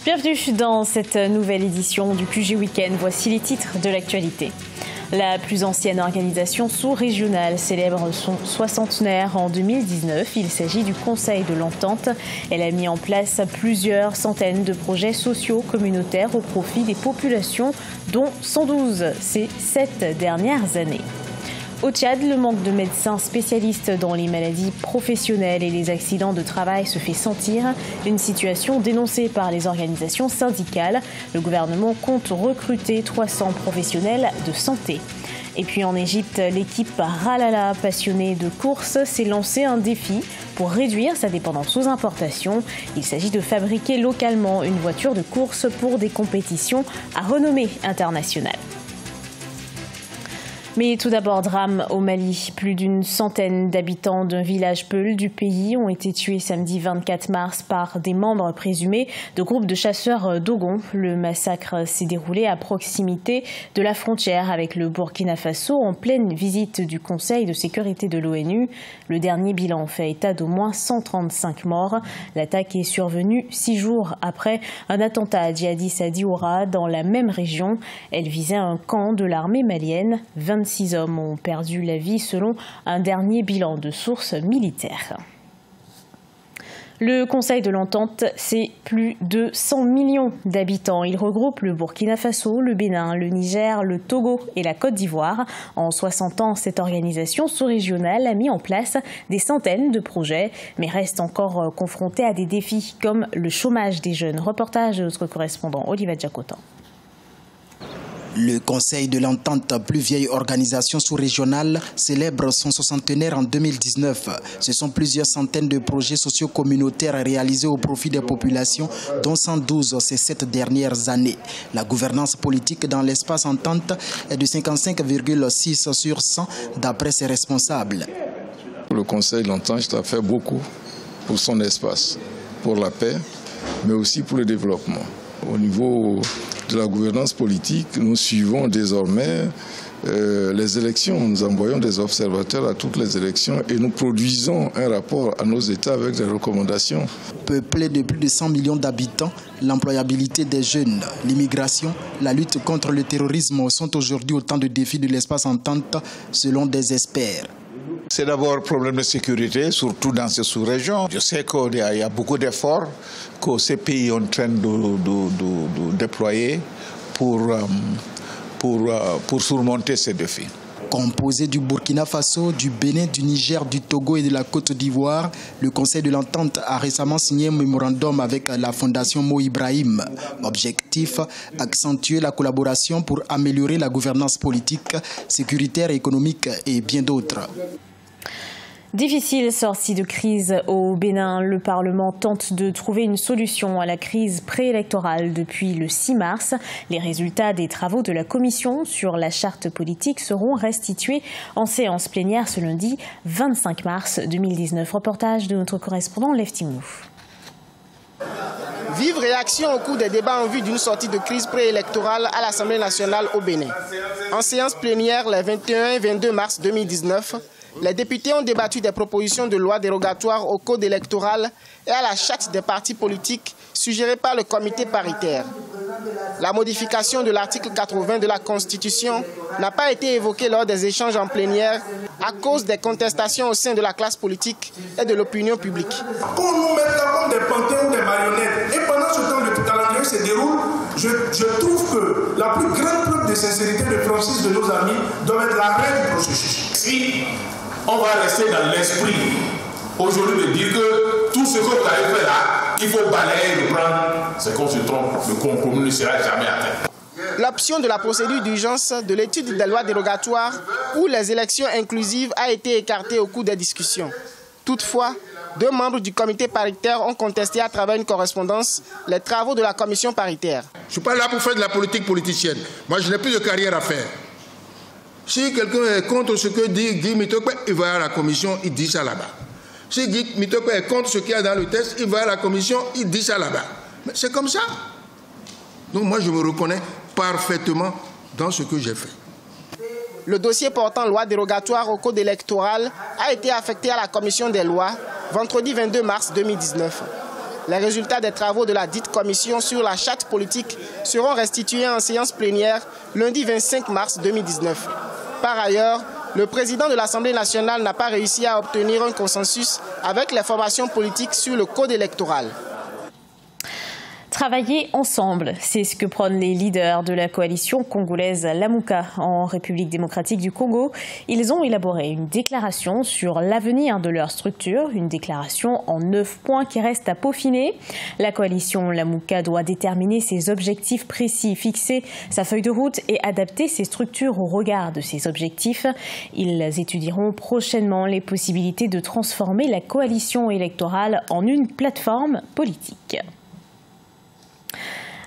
Bienvenue dans cette nouvelle édition du QG Week-end. Voici les titres de l'actualité. La plus ancienne organisation sous-régionale célèbre son 60e en 2019. Il s'agit du Conseil de l'Entente. Elle a mis en place plusieurs centaines de projets sociaux communautaires au profit des populations, dont 112 ces 7 dernières années. Au Tchad, le manque de médecins spécialistes dans les maladies professionnelles et les accidents de travail se fait sentir. Une situation dénoncée par les organisations syndicales. Le gouvernement compte recruter 300 professionnels de santé. Et puis en Égypte, l'équipe Ralala, passionnée de course, s'est lancé un défi pour réduire sa dépendance aux importations. Il s'agit de fabriquer localement une voiture de course pour des compétitions à renommée internationale. Mais tout d'abord, drame au Mali. Plus d'une centaine d'habitants d'un village peul du pays ont été tués samedi 24 mars par des membres présumés de groupes de chasseurs Dogon. Le massacre s'est déroulé à proximité de la frontière avec le Burkina Faso en pleine visite du Conseil de sécurité de l'ONU. Le dernier bilan fait état d'au moins 135 morts. L'attaque est survenue 6 jours après un attentat djihadiste à Dioura dans la même région. Elle visait un camp de l'armée malienne. 26 hommes ont perdu la vie selon un dernier bilan de sources militaires. Le Conseil de l'Entente, c'est plus de 100 millions d'habitants. Il regroupe le Burkina Faso, le Bénin, le Niger, le Togo et la Côte d'Ivoire. En 60 ans, cette organisation sous-régionale a mis en place des centaines de projets, mais reste encore confrontée à des défis comme le chômage des jeunes. Reportage de notre correspondant Olivier Djakotan. Le Conseil de l'Entente, plus vieille organisation sous-régionale, célèbre son 60e en 2019. Ce sont plusieurs centaines de projets sociaux communautaires réalisés au profit des populations, dont 112 ces 7 dernières années. La gouvernance politique dans l'espace Entente est de 55,6 sur 100 d'après ses responsables. Le Conseil de l'Entente a fait beaucoup pour son espace, pour la paix, mais aussi pour le développement. Au niveau de la gouvernance politique, nous suivons désormais les élections. Nous envoyons des observateurs à toutes les élections et nous produisons un rapport à nos États avec des recommandations. Peuplé de plus de 100 millions d'habitants, l'employabilité des jeunes, l'immigration, la lutte contre le terrorisme sont aujourd'hui autant de défis de l'espace Entente selon des experts. C'est d'abord un problème de sécurité, surtout dans ces sous-régions. Je sais qu'il y a beaucoup d'efforts que ces pays sont en train de déployer pour surmonter ces défis. Composé du Burkina Faso, du Bénin, du Niger, du Togo et de la Côte d'Ivoire, le Conseil de l'Entente a récemment signé un mémorandum avec la Fondation Mo Ibrahim. Objectif, accentuer la collaboration pour améliorer la gouvernance politique, sécuritaire, économique et bien d'autres. Difficile sortie de crise au Bénin. Le Parlement tente de trouver une solution à la crise préélectorale depuis le 6 mars. Les résultats des travaux de la commission sur la charte politique seront restitués en séance plénière ce lundi 25 mars 2019. Reportage de notre correspondant Lev Timouf. Vive réaction au cours des débats en vue d'une sortie de crise préélectorale à l'Assemblée nationale au Bénin. En séance plénière les 21 et 22 mars 2019, les députés ont débattu des propositions de loi dérogatoires au code électoral et à la charte des partis politiques suggérées par le comité paritaire. La modification de l'article 80 de la Constitution n'a pas été évoquée lors des échanges en plénière à cause des contestations au sein de la classe politique et de l'opinion publique. Qu'on nous mette là comme des panthéons, des marionnettes, et pendant ce temps le calendrier se déroule, je trouve que la plus grande preuve de sincérité de Francis de nos amis doit être la règle du processus. Si on va rester dans l'esprit aujourd'hui de dire que tout ce que vous avez fait là, il faut balayer, reprendre, c'est qu'on se trompe, le compromis ne sera jamais atteint. L'option de la procédure d'urgence de l'étude des lois dérogatoires pour les élections inclusives a été écartée au cours des discussions. Toutefois, 2 membres du comité paritaire ont contesté à travers une correspondance les travaux de la commission paritaire. Je ne suis pas là pour faire de la politique politicienne. Moi, je n'ai plus de carrière à faire. Si quelqu'un est contre ce que dit Guy Mitokwe, il va à la commission, il dit ça là-bas. Si Guy Mitokwe est contre ce qu'il y a dans le texte, il va à la commission, il dit ça là-bas. Mais c'est comme ça. Donc moi, je me reconnais parfaitement dans ce que j'ai fait. Le dossier portant loi dérogatoire au code électoral a été affecté à la commission des lois vendredi 22 mars 2019. Les résultats des travaux de la dite commission sur la charte politique seront restitués en séance plénière lundi 25 mars 2019. Par ailleurs, le président de l'Assemblée nationale n'a pas réussi à obtenir un consensus avec les formations politiques sur le code électoral. Travailler ensemble, c'est ce que prônent les leaders de la coalition congolaise Lamuka en République démocratique du Congo. Ils ont élaboré une déclaration sur l'avenir de leur structure, une déclaration en 9 points qui reste à peaufiner. La coalition Lamuka doit déterminer ses objectifs précis, fixer sa feuille de route et adapter ses structures au regard de ces objectifs. Ils étudieront prochainement les possibilités de transformer la coalition électorale en une plateforme politique.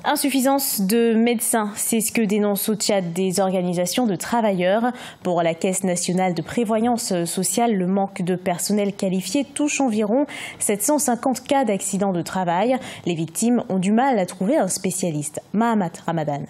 Insuffisance de médecins, c'est ce que dénoncent au Tchad des organisations de travailleurs. Pour la Caisse nationale de prévoyance sociale, le manque de personnel qualifié touche environ 750 cas d'accidents de travail. Les victimes ont du mal à trouver un spécialiste. Mahamat Ramadan.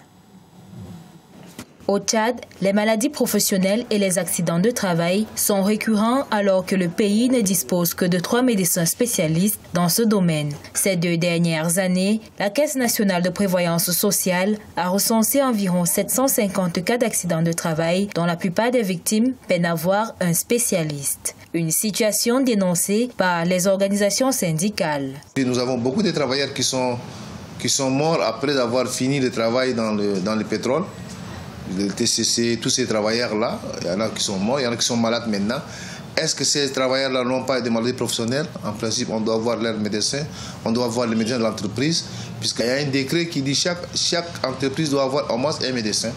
Au Tchad, les maladies professionnelles et les accidents de travail sont récurrents alors que le pays ne dispose que de 3 médecins spécialistes dans ce domaine. Ces 2 dernières années, la Caisse nationale de prévoyance sociale a recensé environ 750 cas d'accidents de travail dont la plupart des victimes peinent à voir un spécialiste. Une situation dénoncée par les organisations syndicales. Nous avons beaucoup de travailleurs qui sont morts après avoir fini le travail dans le pétrole. Le TCC, tous ces travailleurs-là, il y en a qui sont morts, il y en a qui sont malades maintenant. Est-ce que ces travailleurs-là n'ont pas des maladies professionnelles? En principe, on doit voir leurs médecins, on doit voir les médecins de l'entreprise, puisqu'il y a un décret qui dit que chaque entreprise doit avoir au moins un médecin.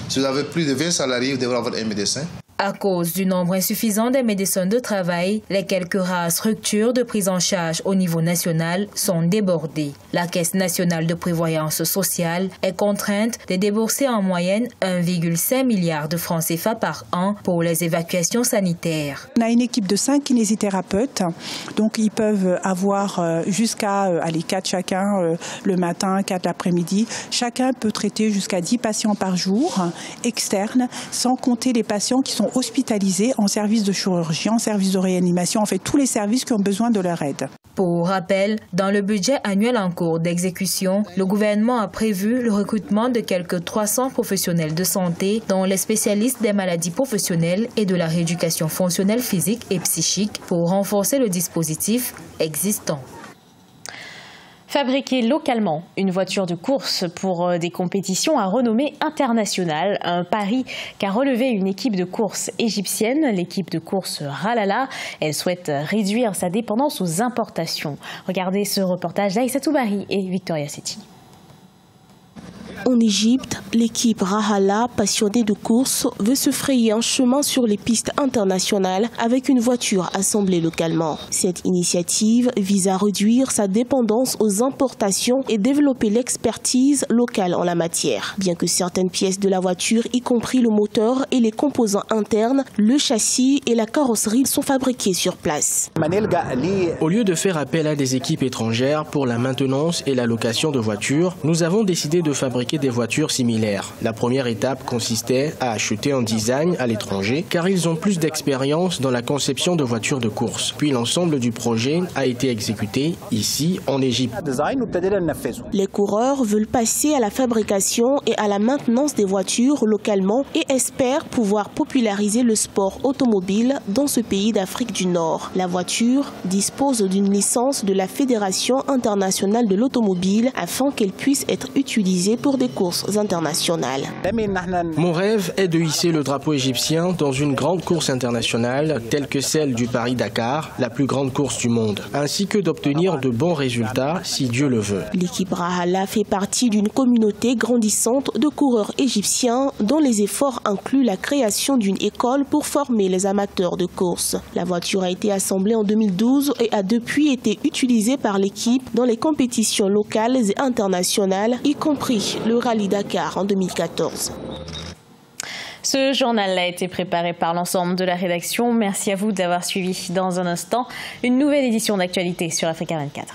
Si vous avez plus de 20 salariés, vous devez avoir un médecin. À cause du nombre insuffisant des médecins de travail, les quelques rares structures de prise en charge au niveau national sont débordées. La Caisse nationale de prévoyance sociale est contrainte de débourser en moyenne 1,5 milliard de francs CFA par an pour les évacuations sanitaires. On a une équipe de 5 kinésithérapeutes, donc ils peuvent avoir jusqu'à 4 chacun le matin, 4 l'après-midi. Chacun peut traiter jusqu'à 10 patients par jour externes, sans compter les patients qui sont hospitalisés en service de chirurgie, en service de réanimation, en fait tous les services qui ont besoin de leur aide. Pour rappel, dans le budget annuel en cours d'exécution, le gouvernement a prévu le recrutement de quelques 300 professionnels de santé, dont les spécialistes des maladies professionnelles et de la rééducation fonctionnelle physique et psychique pour renforcer le dispositif existant. Fabriquer localement une voiture de course pour des compétitions à renommée internationale, un pari qu'a relevé une équipe de course égyptienne, l'équipe de course Ralala. Elle souhaite réduire sa dépendance aux importations. Regardez ce reportage d'Aïssatou Bari et Victoria Setti. En Égypte, l'équipe Ralala, passionnée de course, veut se frayer un chemin sur les pistes internationales avec une voiture assemblée localement. Cette initiative vise à réduire sa dépendance aux importations et développer l'expertise locale en la matière. Bien que certaines pièces de la voiture, y compris le moteur et les composants internes, le châssis et la carrosserie, sont fabriqués sur place. Au lieu de faire appel à des équipes étrangères pour la maintenance et la location de voitures, nous avons décidé de fabriquer des voitures similaires. La première étape consistait à acheter un design à l'étranger car ils ont plus d'expérience dans la conception de voitures de course. Puis l'ensemble du projet a été exécuté ici en Égypte. Les coureurs veulent passer à la fabrication et à la maintenance des voitures localement et espèrent pouvoir populariser le sport automobile dans ce pays d'Afrique du Nord. La voiture dispose d'une licence de la Fédération internationale de l'automobile afin qu'elle puisse être utilisée pour des courses internationales. Mon rêve est de hisser le drapeau égyptien dans une grande course internationale telle que celle du Paris-Dakar, la plus grande course du monde, ainsi que d'obtenir de bons résultats si Dieu le veut. L'équipe Ralala fait partie d'une communauté grandissante de coureurs égyptiens dont les efforts incluent la création d'une école pour former les amateurs de course. La voiture a été assemblée en 2012 et a depuis été utilisée par l'équipe dans les compétitions locales et internationales, y compris le Rallye Dakar en 2014. Ce journal a été préparé par l'ensemble de la rédaction. Merci à vous d'avoir suivi. Dans un instant, une nouvelle édition d'actualité sur Africa 24.